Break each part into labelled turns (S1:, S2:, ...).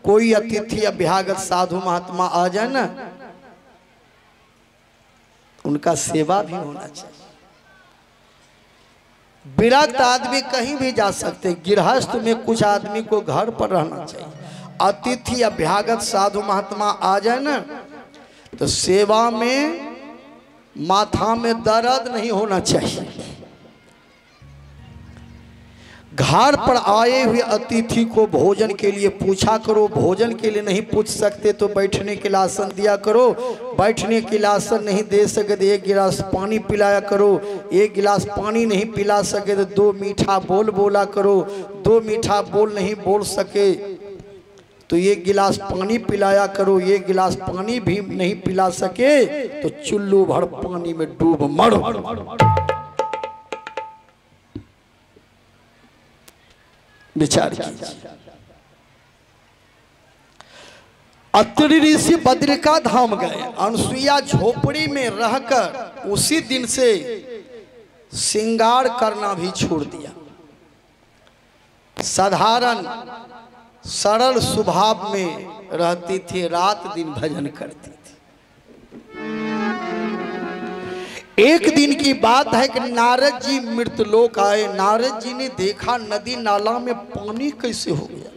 S1: कोई अतिथि अभ्यागत साधु महात्मा आ जाए ना, उनका सेवा भी होना चाहिए। विरक्त आदमी कहीं भी जा सकते, गृहस्थ में कुछ आदमी को घर पर रहना चाहिए। अतिथि अभ्यागत साधु महात्मा आ जाए ना, तो सेवा में माथा में दर्द नहीं होना चाहिए। घर पर आए हुए अतिथि को भोजन के लिए पूछा करो, भोजन के लिए नहीं पूछ सकते तो बैठने के लिए आसन दिया करो, बैठने के लिए आसन नहीं दे सके तो एक गिलास पानी पिलाया करो, एक गिलास पानी नहीं पिला सके तो 2 मीठा बोल बोला करो, 2 मीठा बोल नहीं बोल सके तो 1 गिलास पानी पिलाया करो, 1 गिलास पानी भी नहीं पिला सके तो चुल्लू भर पानी में डूब मरो। विचार कीजिए। अत्रि ऋषि बद्रिका धाम गए, अनसुईया झोपड़ी में रहकर उसी दिन से श्रृंगार करना भी छोड़ दिया। साधारण सरल स्वभाव में रहती थी, रात दिन भजन करती थी। एक दिन की बात है कि नारद जी मृतलोक आए। नारद जी ने देखा नदी नाला में पानी कैसे हो गया।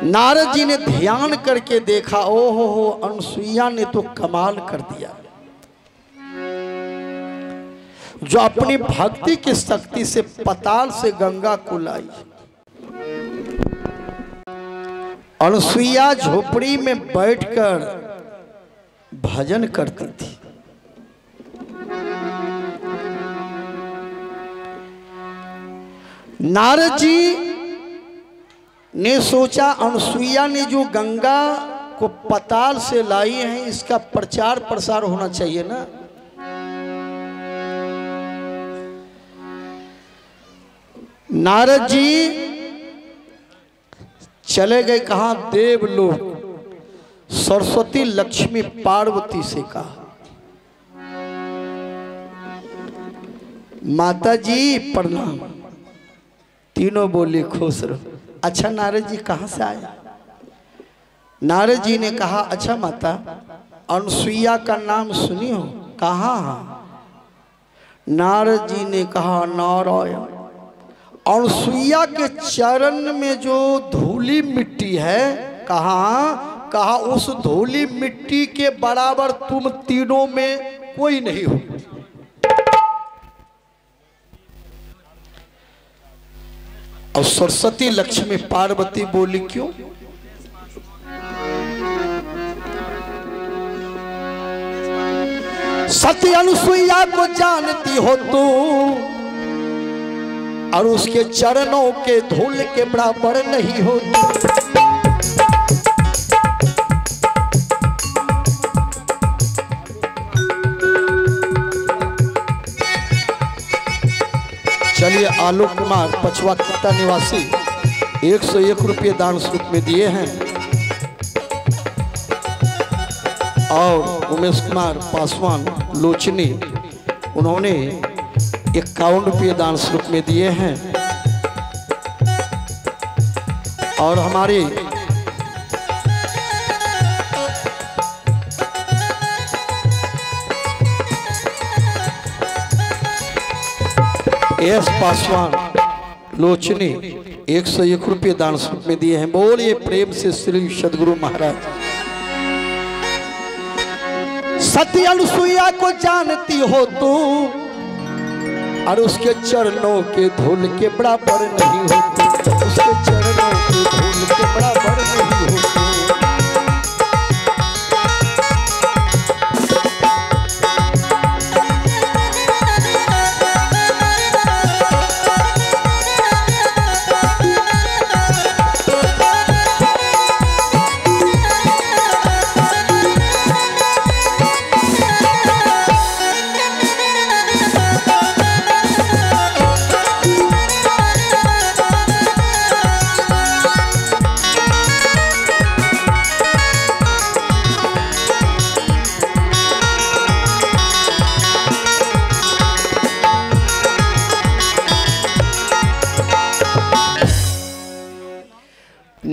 S1: नारद जी ने ध्यान करके देखा, ओहो अनसुईया ने तो कमाल कर दिया। जो अपनी भक्ति की शक्ति से पताल से गंगा को लाई। अनसुईया झोपड़ी में बैठकर भजन करती थी। नारद जी ने सोचा अनसुईया ने जो गंगा को पताल से लाई है, इसका प्रचार प्रसार होना चाहिए ना। नारद जी चले गए कहाँ? देवलोक। सरस्वती लक्ष्मी पार्वती से कहा, माता जी प्रणाम। तीनों बोले खुश रहो। अच्छा नारद जी कहाँ से आए? नारद जी ने कहा, अच्छा माता अनसुईया का नाम सुनी हो? कहाँ? नारद जी ने कहा, नारायण अनसुईया के चरण में जो धूली मिट्टी है, कहा उस धूली मिट्टी के बराबर तुम तीनों में कोई नहीं हो। और सरस्वती लक्ष्मी पार्वती बोली क्यों? सती अनसुईया को जानती हो तू, और उसके चरणों के धूल के बराबर नहीं हो। चलिए आलोक कुमार पचवा किता निवासी 101 रुपये दान स्वरूप में दिए हैं, और उमेश कुमार पासवान लोचनी उन्होंने 51 रुपये दान स्वरूप में दिए हैं। और हमारे एस पासवान लोचनी 101 रुपये दान स्वरूप में दिए हैं। बोलिए प्रेम से श्री सदगुरु महाराज। सती अनसुईया को जानती हो तू, और उसके चरणों के धूल के बराबर नहीं होती। उसके चरणों के धूल के बराबर नहीं होती।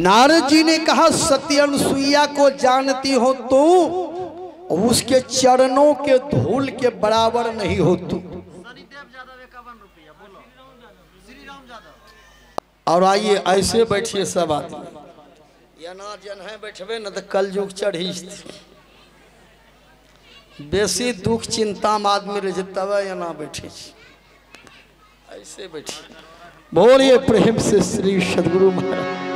S1: नारद जी ने कहा सती अनुसुईया को जानती हो तो उसके चरणों के धूल के बराबर नहीं हो तू। और आइए ऐसे बैठिए सब आदमी, या ना जन है बैठबे न तो कल युग चढ़ी बेसी दुख चिंता में आदमी रहे तब या ना बैठे, ऐसे बैठिए। बोलिए प्रेम से श्री सदगुरु महाराज।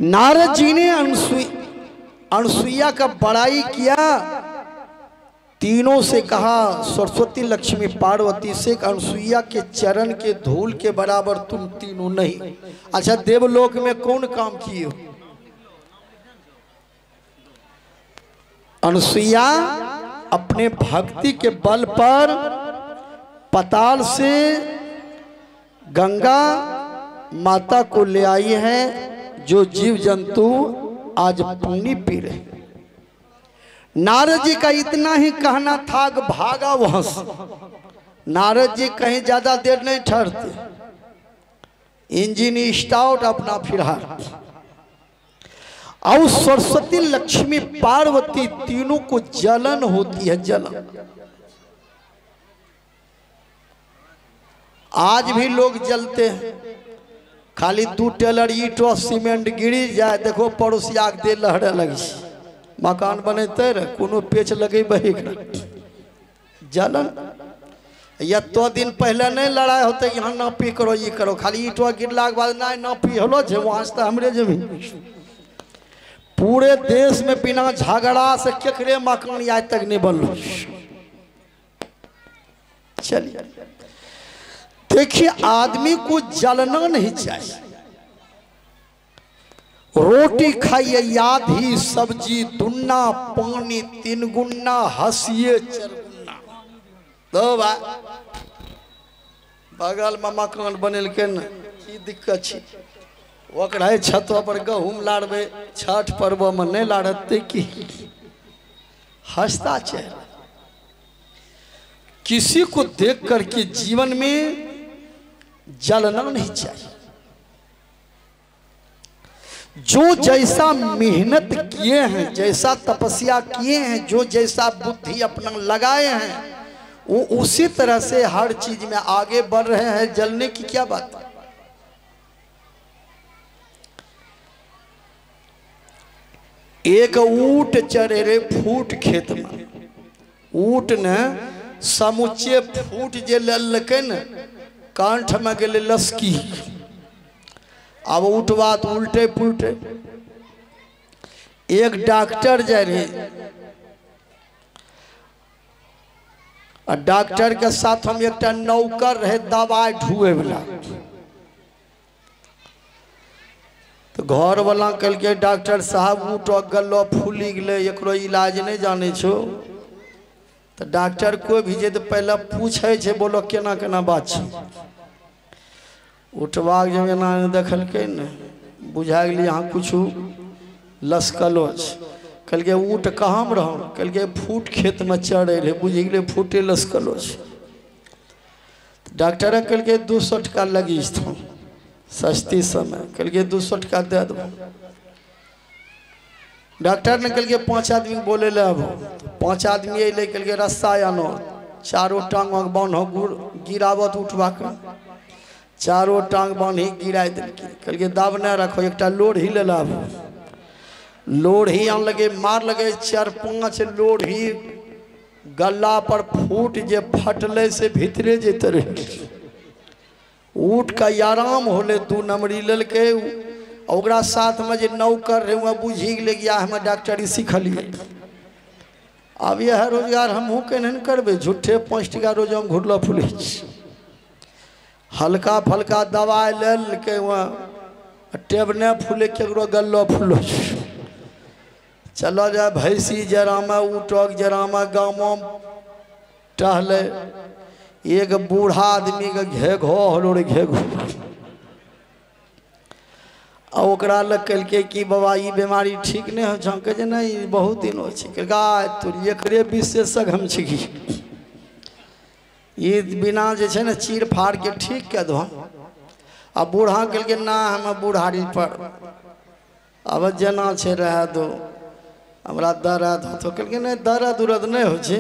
S1: नारद जी ने अनुसुईया का बड़ाई किया, तीनों से कहा सरस्वती लक्ष्मी पार्वती से अनुसुईया के चरण के धूल के बराबर तुम तीनों नहीं। अच्छा देवलोक में कौन काम किए हो? अनुसुईया अपने भक्ति के बल पर पाताल से गंगा माता को ले आई है, जो जीव जंतु आज पानी पी रहे। नारद जी का इतना ही कहना था कि भागा वहां से। नारद जी कहीं ज्यादा देर नहीं ठहरते, इंजन स्टार्ट अपना फिरहार। और सरस्वती लक्ष्मी पार्वती तीनों को जलन होती है, जलन। आज भी लोग जलते हैं, खाली 2 टेलर ईट और सीमेंट गिरी जाए देखो पड़ोसिया के दे लहरे लगी, मकान बनेते रहे कोनो पेच लगे बही जलन। या तो दिन पहले नहीं लड़ाई होते यहाँ ना पी करो ये करो, खाली ईटवा गिरला के बाद ना पी हलो जे वहां से हमरे जमीन। पूरे देश में बिना झगड़ा से केकरे मकान आज तक नहीं बनलो। चलिए देखिए, आदमी को जलना नहीं चाहिए। रोटी खाइए आधी, सब्जी दुन्ना, पानी 3 गुना, हंसिए 4 गुना। दो भाई बगल में मकान बनेलके न, की दिक्कत छै? ओकरा छतवा पर गहूम लाड़बे, छठ पर्व में नहीं लाड़ते की हंसता चेहरा। किसी को देख करके जीवन में जलना नहीं चाहिए। जो जैसा मेहनत किए हैं, जैसा तपस्या किए हैं, जो जैसा बुद्धि अपना लगाए हैं, वो उसी तरह से हर चीज में आगे बढ़ रहे हैं। जलने की क्या बात है? एक ऊंट चरे रे फूट खेत में, ऊंट ने समुचे फूट जे ललके न कांठ में गले लसकी। अब उठवा तो उल्टे पुलटे। एक डॉक्टर जा रहे, और डॉक्टर के साथ हम एक नौकर रहे दवाई ढुए वाला। तो घर वाला कल के डॉक्टर साहब ऊँट गलो फूली गले, एकरो इलाज नहीं जाने छो। तो डॉक्टर कोई भी जे तो पहले पूछे छे, बोलो केना केना बात छे। उठवा जब एना देखल के न बुझा गई यहाँ कुछ लसकलो। कल के ऊँट कहाँ में रहो? कल के फूट खेत में चढ़े रहे, बुझ गए फूटे लसकलो। डॉक्टर कल के 200 टका लगी था सस्ती समय, कल के 200 टका दे दो। डॉक्टर ने कल के 5 आदमी बोले ले, अब 5 आदमी अले, कल के रास्ता आनो, चारों टांग बांधो, गिरावत उठवा कर चारों टांग बांधी गिरा दिलके। कल के दाब न रखो, एक लोढ़ी ले लाभ। लोढ़ी आन लगे, मार लगे 4-5 लोढ़ी गला पर फूट जे फटले से भीतरे जेते रहे। ऊँट का आराम होले 2 नंबरी ललके। ओकरा साथ में जे नौकर रहे वहाँ बुझी गए गया हमें डॉक्टरी सीखलिए। अब यह रोजगार हमहूँ के नहीं करबे, झूठे 5 टका रोज हम घुरल फुले। हल्का फल्का दवाई ले के वहाँ टेब ने फूले, केकरो गल्लो फूलो। चलो जाए भैंसी जरामा, ऊँटक जरामा, गाँव टहले। एक बूढ़ा आदमी के घेघो हलो रे घेघो। आ ओकरा लग कहलके कि बाबा ये बीमारी ठीक नहीं हो छो? कहे नहीं बहुत दिन हो छै। तो एकरे विशेषज्ञ हम छी, ये बिना जे छै ने चीर फाड़ के ठीक कह दो। अब बूढ़ा कल के ना हम बूढ़ारी पर अब जना छे रह दो हमरा दर्द हो तो कल के नहीं दर्द उर्द नहीं हो छे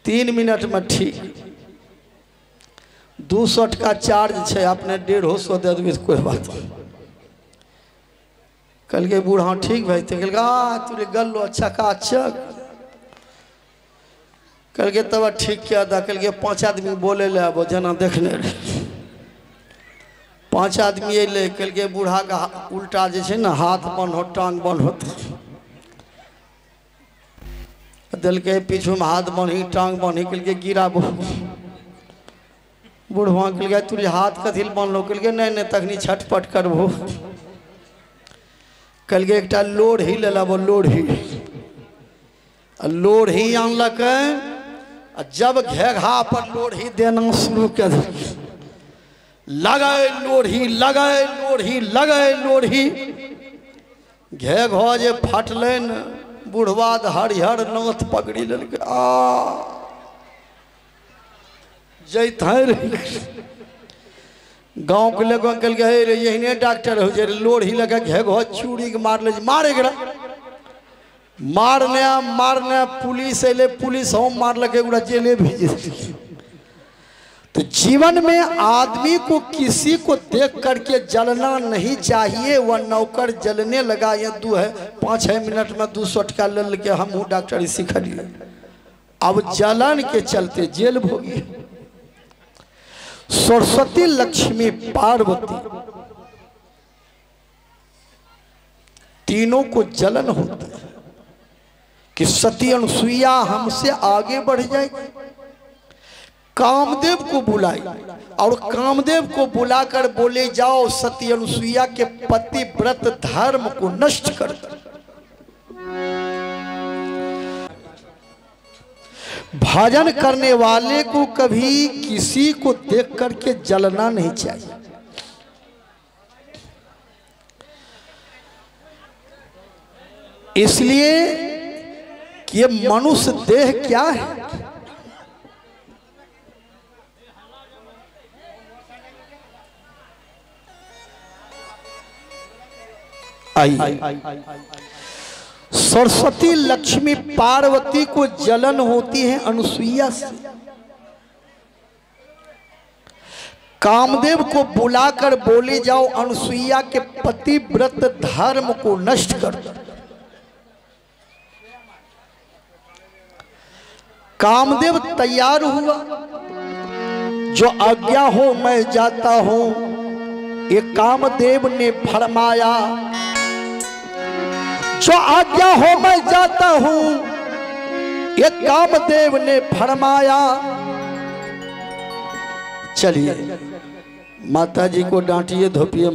S1: 3 मिनट में ठीक 200 का चार्ज है अपने 150 दे देवी कोई बात नहीं। कल के बूढ़ा ठीक भाई तो कल तुरे गल लो चकाचक कल के तब ठीक किया था। कल के 5 आदमी बोले ले अब जना देखने रहे 5 आदमी अल कल के बूढ़ा का उल्टा जैसे ना हाथ बंद हो टांग बंद होते दिल के पीछू में हाथ बंधी टांग बंधी कल के गिरा बूढ़वा कल के तुझे हाथ कथिल बन लो कल के नहीं तखनी छटपट करबो कल के एक लोढ़ी ले लो लोढ़ी आनलक जब घेघा पर लोढ़ी देना शुरू कर लगाए लोढ़ी घेघा जे फटले न बुढ़वा हरिहर नाथ पकड़ी लेलक जैत गाँव के लोग कल गए रे यही डॉक्टर हो जे लोढ़ी लगा घेघा चूड़ी के मारे गरा मारने पुलिस अले पुलिस हम मारलक जेले भेज। तो जीवन में आदमी को किसी को देख करके जलना नहीं चाहिए। वह नौकर जलने लगा ये 5-6 मिनट में 200 टका ले लेके हम हूँ डॉक्टरी सीख लिए अब जलन के चलते जेल भोगी। सरस्वती लक्ष्मी पार्वती तीनों को जलन होता है कि सती अनुसुईया हमसे आगे बढ़ जाएगी। कामदेव को बुलाई और कामदेव को बुलाकर बोले जाओ सती अनुसुईया के पति व्रत धर्म को नष्ट कर दो। भजन करने वाले को कभी किसी को देख करके जलना नहीं चाहिए। इसलिए कि ये मनुष्य देह क्या है? सरस्वती लक्ष्मी पार्वती को जलन होती है अनुसुईया से। कामदेव को बुलाकर बोले जाओ अनुसुईया के पति व्रत धर्म को नष्ट कर दो। कामदेव तैयार हुआ, जो आज्ञा हो मैं जाता हूं, ये कामदेव ने फरमाया। जो आज्ञा हो मैं जाता हूं, ये कामदेव ने फरमाया। चलिए माता जी को डांटिए धोपिए।